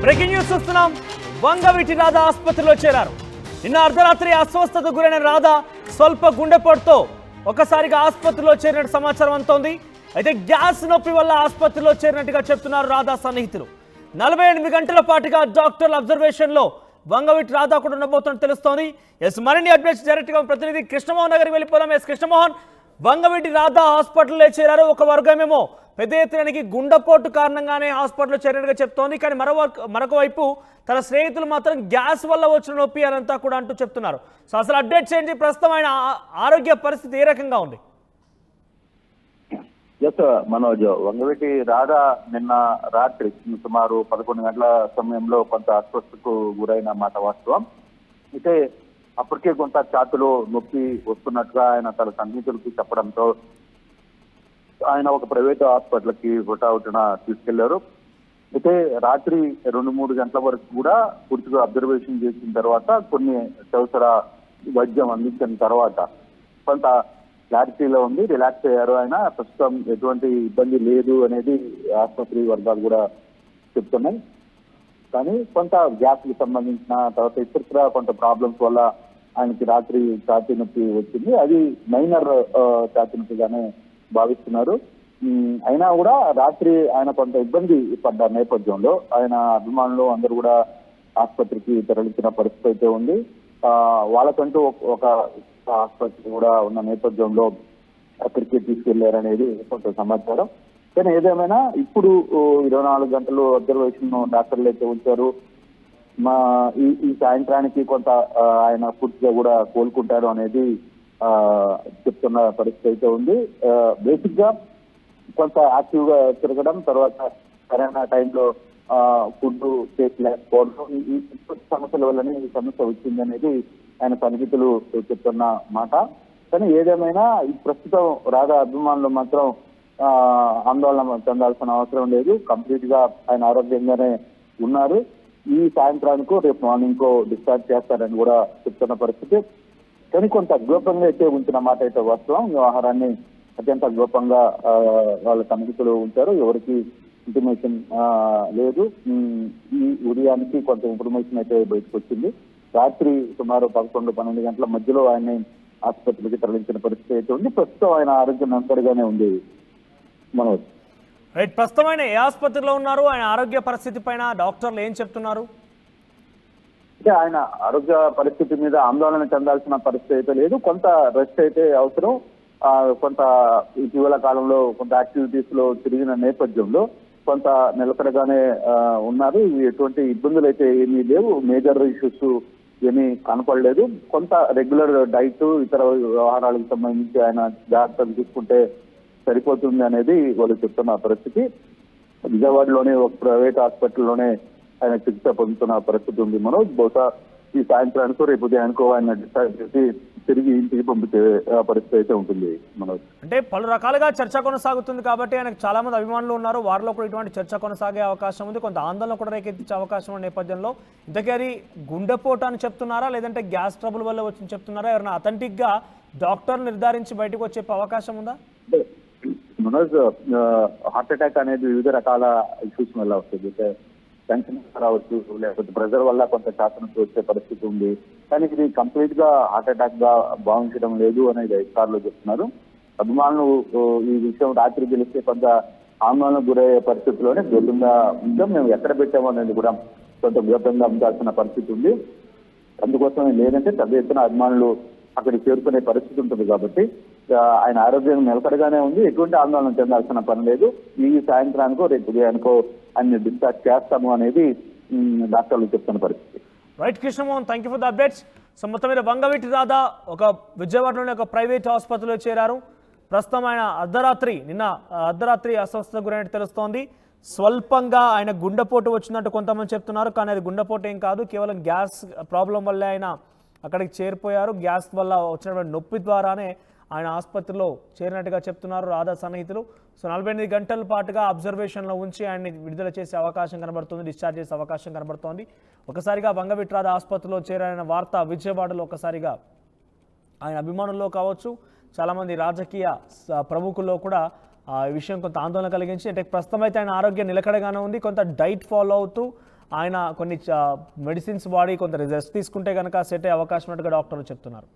Breaking news చూస్తున్నాం. వంగవీటి రాధా ఆసుపత్రిలో చేరారు. నిన్న అర్ధరాత్రి అస్వస్థతకు గురైన రాధా స్వల్ప గుండెపోటుతో ఒకసారిగా ఆసుపత్రిలో చేరినట్టు సమాచారం అందుతోంది. అయితే గ్యాస్ నొప్పి వల్ల ఆసుపత్రిలో చేరినట్టుగా చెప్తున్నారు రాధా సన్నిహితులు. 48 గంటల పాటుగా డాక్టర్ల అబ్జర్వేషన్ లో వంగవీటి రాధా కూడా ఉండబోతున్నట్టు తెలుస్తోంది. మరిన్ని అప్డేట్స్ డైరెక్ట్ గా ప్రతినిధి కృష్ణమోహన్ దగ్గరికి వెళ్ళిపోదాం. కృష్ణమోహన్, వంగవీటి రాధా హాస్పిటల్లో చేరారు. ఒక వర్గమేమో పెద్ద ఎత్తునకి గుండెపోటు కారణంగానే హాస్పిటల్లో చేరినట్టుగా చెప్తోంది. కానీ మరొక వైపు తన స్నేహితులు మాత్రం గ్యాస్ వల్ల వచ్చిన నొప్పి అనంతా కూడా అంటూ చెప్తున్నారు. సో అసలు అప్డేట్స్ ఏంటి? ప్రస్తుతం ఆయన ఆరోగ్య పరిస్థితి ఏ రకంగా ఉంది? ఎస్ మనోజ్, వంగవీటి రాధా నిన్న రాత్రి సుమారు 11 గంటల సమయంలో కొంత అస్వస్థతకు గురైన మాట వాస్తవం. అయితే అప్పటికే కొంత ఛాతిలో నొప్పి వస్తున్నట్టుగా ఆయన తన సన్నిహితులకి చెప్పడంతో ఆయన ఒక ప్రైవేట్ హాస్పిటల్కి హుటాహుటిన తీసుకెళ్లారు. అయితే రాత్రి 2-3 గంటల వరకు కూడా పూర్తిగా అబ్జర్వేషన్ చేసిన తర్వాత కొన్ని అత్యవసర వైద్యం అందించిన తర్వాత కొంత క్లారిటీలో ఉంది, రిలాక్స్ అయ్యారు. ఆయన ప్రస్తుతం ఎటువంటి ఇబ్బంది లేదు అనేది ఆసుపత్రి వర్గాలు కూడా చెప్తున్నాయి. కానీ కొంత గ్యాస్ కి సంబంధించిన తర్వాత ఇతర కొంత ప్రాబ్లమ్స్ వల్ల ఆయనకి రాత్రి ఛాతీ నొప్పి వచ్చింది. అది మైనర్ ఛాతీ నొప్పిగానే భావిస్తున్నారు. అయినా కూడా రాత్రి ఆయన కొంత ఇబ్బంది పడ్డ నేపథ్యంలో ఆయన అభిమానులు అందరూ కూడా ఆసుపత్రికి తరలించిన పరిస్థితి అయితే ఉంది. వాళ్ళకంటూ ఒక ఆసుపత్రి కూడా ఉన్న నేపథ్యంలో అక్కడికి తీసుకెళ్లారనేది కొంత సమాచారం. కానీ ఏదేమైనా ఇప్పుడు 24 గంటలు అబ్జర్వేషన్ డాక్టర్లు అయితే ఉంచారు. ఈ సాయంత్రానికి కొంత ఆయన పూర్తిగా కూడా కోలుకుంటారు అనేది చెప్తున్న పరిస్థితి అయితే ఉంది. బేసిక్ గా కొంత యాక్టివ్ గా తిరగడం, తర్వాత సరైన టైంలో ఫుడ్ లేకపోవడం, ఈ సమస్యల వల్లనే ఈ సమస్య వచ్చింది అనేది ఆయన సన్నిహితులు చెప్తున్న మాట. కానీ ఏదేమైనా ఈ ప్రస్తుతం రాధా అభిమానులు మాత్రం ఆందోళన చెందాల్సిన అవసరం లేదు. కంప్లీట్ గా ఆయన ఆరోగ్యంగానే ఉన్నారు. ఈ సాయంత్రానికో రేపు మార్నింగ్ డిశ్చార్జ్ చేస్తారని కూడా చెప్తున్న పరిస్థితి. కానీ కొంత గోప్యంగా అయితే ఉంచిన మాట అయితే వాస్తవం. వ్యవహారాన్ని అత్యంత గోప్యంగా వాళ్ళ సన్నిహితులు ఉంచారు. ఎవరికి ఇంటిమేషన్ లేదు. ఈ ఉదయానికి కొంత ఇన్ఫర్మేషన్ అయితే బయటకు వచ్చింది. రాత్రి సుమారు 11-12 గంటల మధ్యలో ఆయన్ని ఆసుపత్రికి తరలించిన పరిస్థితి అయితే ఉంది. ప్రస్తుతం ఆయన ఆరోగ్యం అంతటిగానే ఉంది. మనోజ్, రైట్, ప్రస్తుతం ఆయన ఏ ఆసుపత్రిలో ఉన్నారు? ఆయన ఆరోగ్య పరిస్థితి పైన డాక్టర్లు ఏం చెప్తున్నారు? అంటే ఆయన ఆరోగ్య పరిస్థితి మీద ఆందోళన చెందాల్సిన పరిస్థితి అయితే లేదు. కొంత రెస్ట్ అయితే అవసరం. కొంత ఇటీవల కాలంలో కొంత యాక్టివిటీస్ లో తిరిగిన నేపథ్యంలో కొంత నిలకడగానే ఉన్నారు. ఎటువంటి ఇబ్బందులు అయితే ఏమీ లేవు. మేజర్ ఇష్యూస్ ఏమీ కనపడలేదు. కొంత రెగ్యులర్ డైట్, ఇతర వ్యవహారాలకు సంబంధించి ఆయన జాగ్రత్తలు తీసుకుంటే సరిపోతుంది అనేది వాళ్ళు చెప్తున్న పరిస్థితి. విజయవాడలోనే ఒక ప్రైవేట్ హాస్పిటల్లోనే ఆయన చికిత్స పొందుతున్న పరిస్థితి ఉంది. మనోజ్, బహుశా ఈ సాయంత్రానికో రేపు ఉదయానికో ఆయన డిశ్చార్జ్ చేసి తిరిగి ఇంటికి పంపించే పరిస్థితి అయితే ఉంటుంది. మనోజ్, అంటే పలు రకాలుగా చర్చ కొనసాగుతుంది కాబట్టి ఆయనకు చాలా మంది అభిమానులు ఉన్నారు. వారిలో కూడా ఇటువంటి చర్చ కొనసాగే అవకాశం ఉంది. కొంత ఆందోళన కూడా రేకెత్తించే అవకాశం ఉన్న నేపథ్యంలో ఇంతకీ అది గుండెపోటు అని చెప్తున్నారా, లేదంటే గ్యాస్ ట్రబుల్ వల్ల వచ్చి చెప్తున్నారా? ఎవరైనా అథెంటిక్ గా డాక్టర్ నిర్ధారించి బయటకు వచ్చే అవకాశం ఉందా? మనోజ్, హార్ట్ అటాక్ అనేది వివిధ రకాల ఇష్యూస్ వల్ల వస్తుంది. టెన్షన్ రావచ్చు, లేకపోతే ప్రెజర్ వల్ల కొంత శాసనకు వచ్చే పరిస్థితి ఉంది. కానీ ఇది కంప్లీట్ గా హార్ట్ అటాక్ గా భావించడం లేదు అనేది అధికారులు చెప్తున్నారు. అభిమానులు ఈ విషయం రాత్రి తెలిస్తే కొంత ఆందోళనకు గురయ్యే పరిస్థితిలోనే గోప్యంగా ఉంచాం. మేము ఎక్కడ పెట్టామో అనేది కూడా కొంత గోప్యంగా ఉంచాల్సిన పరిస్థితి ఉంది. అందుకోసమే లేదంటే పెద్ద ఎత్తున అభిమానులు అక్కడికి చేరుకునే పరిస్థితి ఉంటుంది. కాబట్టి ఆయన ఆరోగ్యం నిలకడగానే ఉంది. ఎటువంటి ఆందోళన చెందాల్సిన పని లేదు. ఈ సాయంత్రానికో రేపు ఉదయానికో ఆయన డిశ్చార్జ్ చేస్తాము అనేది డాక్టర్లు చెప్తున్న పరిస్థితి. Right Krishnamohan, thank you for the updates. So మొత్తం మీద వంగవీటి రాధా ఒక విజయవాడలోని ఒక ప్రైవేట్ ఆసుపత్రిలో చేరారు. ప్రస్తుతం ఆయన నిన్న అర్ధరాత్రి అస్వస్థతకు గురైనట్టు తెలుస్తోంది. స్వల్పంగా ఆయన గుండెపోటు వచ్చినట్టు కొంతమంది చెప్తున్నారు. కానీ అది గుండెపోటు ఏం కాదు, కేవలం గ్యాస్ ప్రాబ్లం వల్లే ఆయన అక్కడికి చేరిపోయారు. గ్యాస్ వల్ల వచ్చినటువంటి నొప్పి ద్వారానే ఆయన ఆసుపత్రిలో చేరినట్టుగా చెప్తున్నారు రాధా సన్నిహితులు. సో 48 గంటల పాటుగా అబ్జర్వేషన్లో ఉంచి ఆయన్ని విడుదల చేసే అవకాశం కనబడుతుంది, డిశ్చార్జ్ చేసే అవకాశం కనబడుతోంది. ఒకసారిగా వంగవీటి రాధా ఆసుపత్రిలో చేరిన వార్త విజయవాడలో ఒకసారిగా ఆయన అభిమానుల్లో కావచ్చు, చాలామంది రాజకీయ ప్రముఖుల్లో కూడా ఈ విషయం కొంత ఆందోళన కలిగించి, అంటే ప్రస్తుతం అయితే ఆయన ఆరోగ్యం నిలకడగానే ఉంది. కొంత డైట్ ఫాలో అవుతూ ఆయన కొన్ని మెడిసిన్స్ వాడి కొంత రెస్ట్ తీసుకుంటే కనుక సెట్ అయ్యే అవకాశం ఉన్నట్టుగా డాక్టర్లు చెప్తున్నారు.